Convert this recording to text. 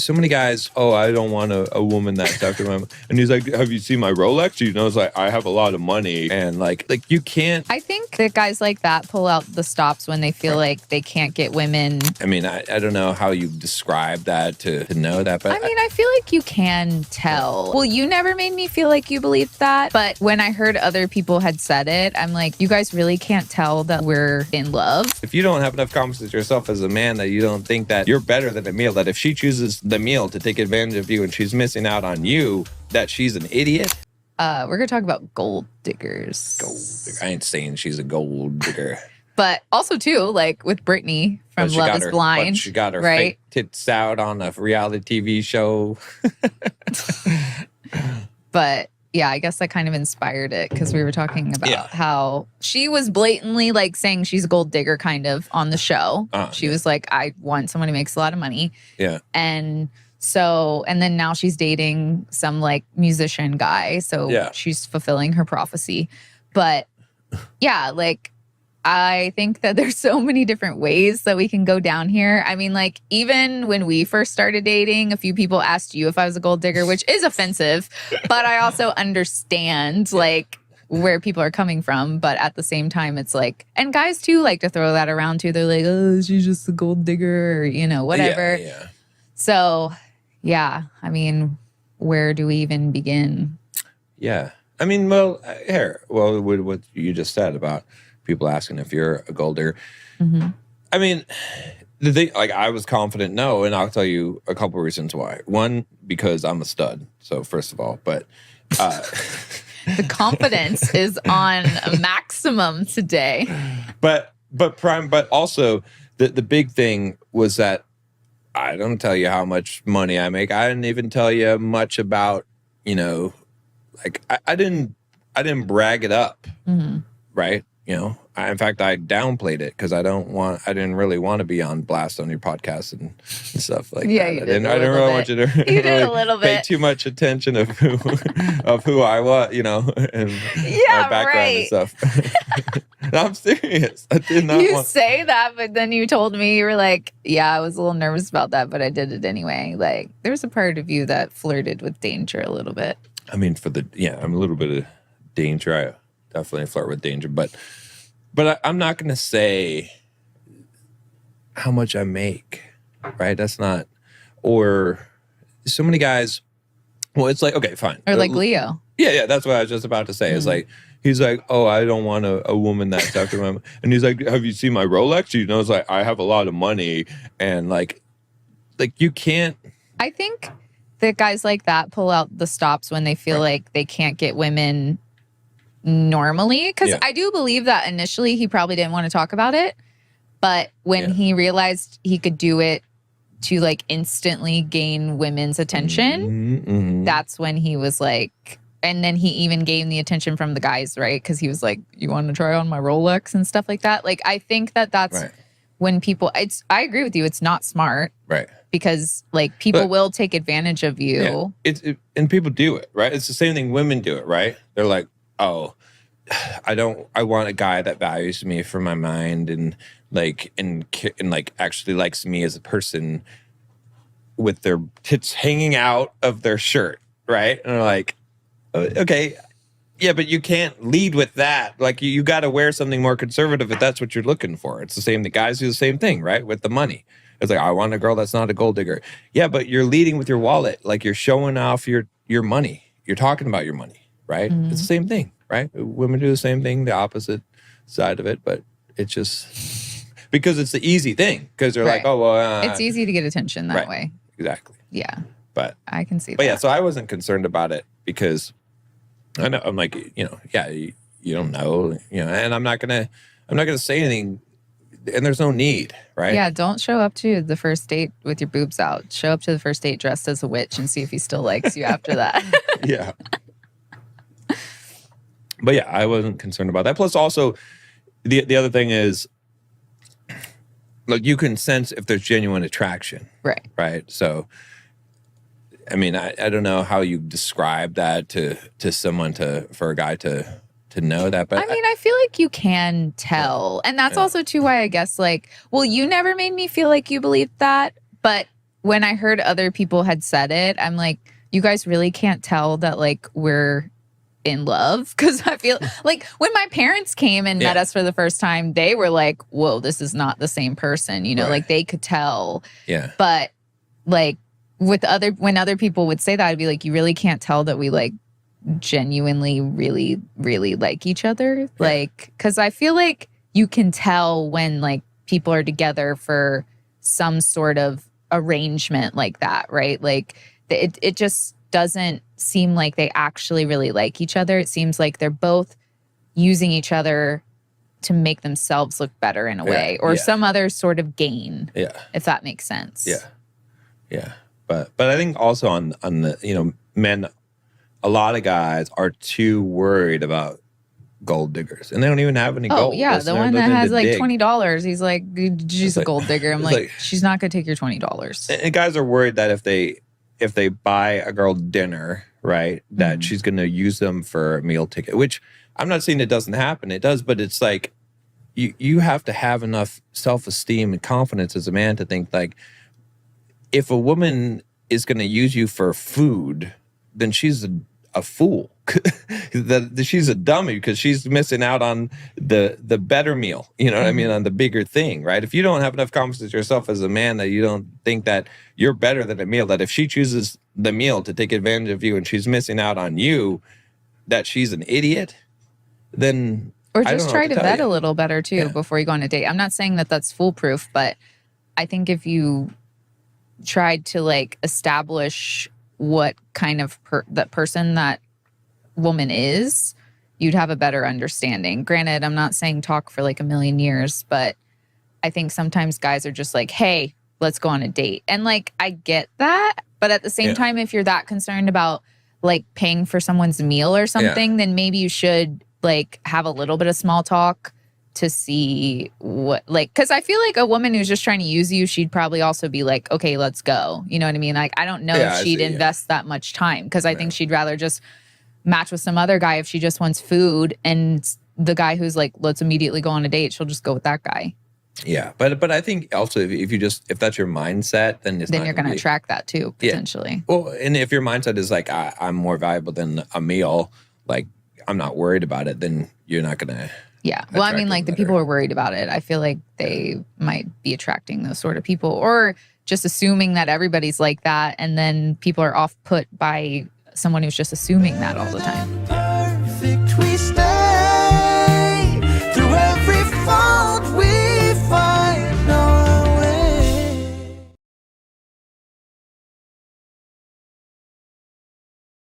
So many guys, oh, I don't want a woman that's after my, and he's like, have you seen my Rolex? You know, it's like, I have a lot of money, and like you can't. I think that guys like that pull out the stops when they feel like they can't get women. I mean, I don't know how you describe that to know that, but I mean, I feel like you can tell. Well, you never made me feel like you believed that, but when I heard other people had said it, I'm like, you guys really can't tell that we're in love. If you don't have enough confidence in yourself as a man that you don't think that you're better than a meal, that if she chooses the meal to take advantage of you and she's missing out on you, that she's an idiot. We're gonna talk about gold diggers. Gold digger. I ain't saying she's a gold digger. But also too, like with Brittany from Love is Blind. She got her right? fake tits out on a reality TV show. But yeah, I guess that kind of inspired it because we were talking about how she was blatantly like saying she's a gold digger kind of on the show. She was like, I want someone who makes a lot of money. Yeah. And then now she's dating some like musician guy. So she's fulfilling her prophecy. But yeah, like I think that there's so many different ways that we can go down here. I mean, like, even when we first started dating, a few people asked you if I was a gold digger, which is offensive, but I also understand, like, where people are coming from. But at the same time, it's like, and guys, too, like to throw that around, too. They're like, oh, she's just a gold digger, or, you know, whatever. Yeah. So, yeah, I mean, where do we even begin? Yeah. I mean, well, with what you just said about people asking if you're a gold digger. Mm-hmm. I mean, the thing, like, I was confident no, and I'll tell you a couple reasons why. One, because I'm a stud. So first of all, but the confidence is on a maximum today. But also the big thing was that I don't tell you how much money I make. I didn't even tell you much about, you know, like I didn't brag it up, right? You know, in fact, I downplayed it because I didn't really want to be on blast on your podcast and stuff like that. I didn't really want you to pay too much attention of who I was, you know, and my background and stuff. No, I'm serious. I did not. You say that, but then you told me you were like, "Yeah, I was a little nervous about that, but I did it anyway." Like, there's a part of you that flirted with danger a little bit. I mean, I'm a little bit of danger. I definitely flirt with danger, but I'm not going to say how much I make, right? That's not, or so many guys, well, it's like, okay, fine. Or like Leo. Yeah, that's what I was just about to say. It's like, he's like, oh, I don't want a woman that's after my, and he's like, have you seen my Rolex? You know, it's like, I have a lot of money, and like you can't. I think that guys like that pull out the stops when they feel like they can't get women normally, because I do believe that initially he probably didn't want to talk about it, but when he realized he could do it to like instantly gain women's attention, that's when he was like, and then he even gained the attention from the guys, right? Because he was like, you want to try on my Rolex and stuff like that. Like, I think that's when people, I agree with you, it's not smart, right? Because like people will take advantage of you. And people do it, right? It's the same thing women do it, right? They're like, oh, I want a guy that values me for my mind and like actually likes me as a person with their tits hanging out of their shirt, right? And they're like, okay, yeah, but you can't lead with that. Like you got to wear something more conservative if that's what you're looking for. It's the same. The guys do the same thing, right? With the money. It's like, I want a girl that's not a gold digger. Yeah, but you're leading with your wallet. Like you're showing off your money. You're talking about your money, right? It's the same thing, right? Women do the same thing, the opposite side of it, but it's just because it's the easy thing. Because they're like, oh, well. It's easy to get attention that way. Exactly. Yeah. But I can see that. But yeah, so I wasn't concerned about it because I know, I'm like, you know, you don't know, you know, and I'm not gonna say anything. And there's no need, right? Yeah, don't show up to the first date with your boobs out. Show up to the first date dressed as a witch and see if he still likes you after that. Yeah. But yeah, I wasn't concerned about that. Plus also, the other thing is, like, you can sense if there's genuine attraction. Right. Right? So, I mean, I don't know how you describe that to someone for a guy to know that, but I mean, I feel like you can tell. And that's also too why I guess like, well, you never made me feel like you believed that, but when I heard other people had said it, I'm like, you guys really can't tell that like we're in love, because I feel like when my parents came and met us for the first time, they were like, whoa, this is not the same person, you know, like they could tell. Yeah. But like when other people would say that, I'd be like, you really can't tell that we like genuinely really, really like each other. Like, because I feel like you can tell when like people are together for some sort of arrangement like that, right? Like it just doesn't seem like they actually really like each other. It seems like they're both using each other to make themselves look better in a way, or some other sort of gain. Yeah. If that makes sense. Yeah. Yeah. But I think also on the, you know, men, a lot of guys are too worried about gold diggers, and they don't even have any gold. Oh yeah, the one that has like $20. He's like, she's a gold digger. I'm like, she's not gonna take your $20. And guys are worried that if they buy a girl dinner, right, that she's gonna use them for a meal ticket. Which I'm not saying it doesn't happen. It does, but it's like you have to have enough self-esteem and confidence as a man to think like, if a woman is gonna use you for food, then she's a fool. That she's a dummy, because she's missing out on the better meal, you know what I mean, on the bigger thing, right? If you don't have enough confidence in yourself as a man that you don't think that you're better than a meal, that if she chooses the meal to take advantage of you and she's missing out on you, that she's an idiot, then or just try to vet a little better too before you go on a date. I'm not saying that that's foolproof, but I think if you tried to like establish what kind of that person that woman is, you'd have a better understanding. Granted, I'm not saying talk for like a million years, but I think sometimes guys are just like, hey, let's go on a date. And like, I get that. But at the same time, if you're that concerned about like paying for someone's meal or something, then maybe you should like have a little bit of small talk to see what, like, because I feel like a woman who's just trying to use you, she'd probably also be like, okay, let's go. You know what I mean? Like, I don't know if she'd invest that much time, because I think she'd rather just match with some other guy if she just wants food, and the guy who's like, let's immediately go on a date, she'll just go with that guy. Yeah, but I think also if that's your mindset, then you're going to attract that too, potentially. Well, and if your mindset is like, I'm more valuable than a meal, like I'm not worried about it, then you're not going to. Yeah. Well, I mean, like the people who are worried about it, I feel like they might be attracting those sort of people, or just assuming that everybody's like that, and then people are off put by someone who's just assuming that all the time.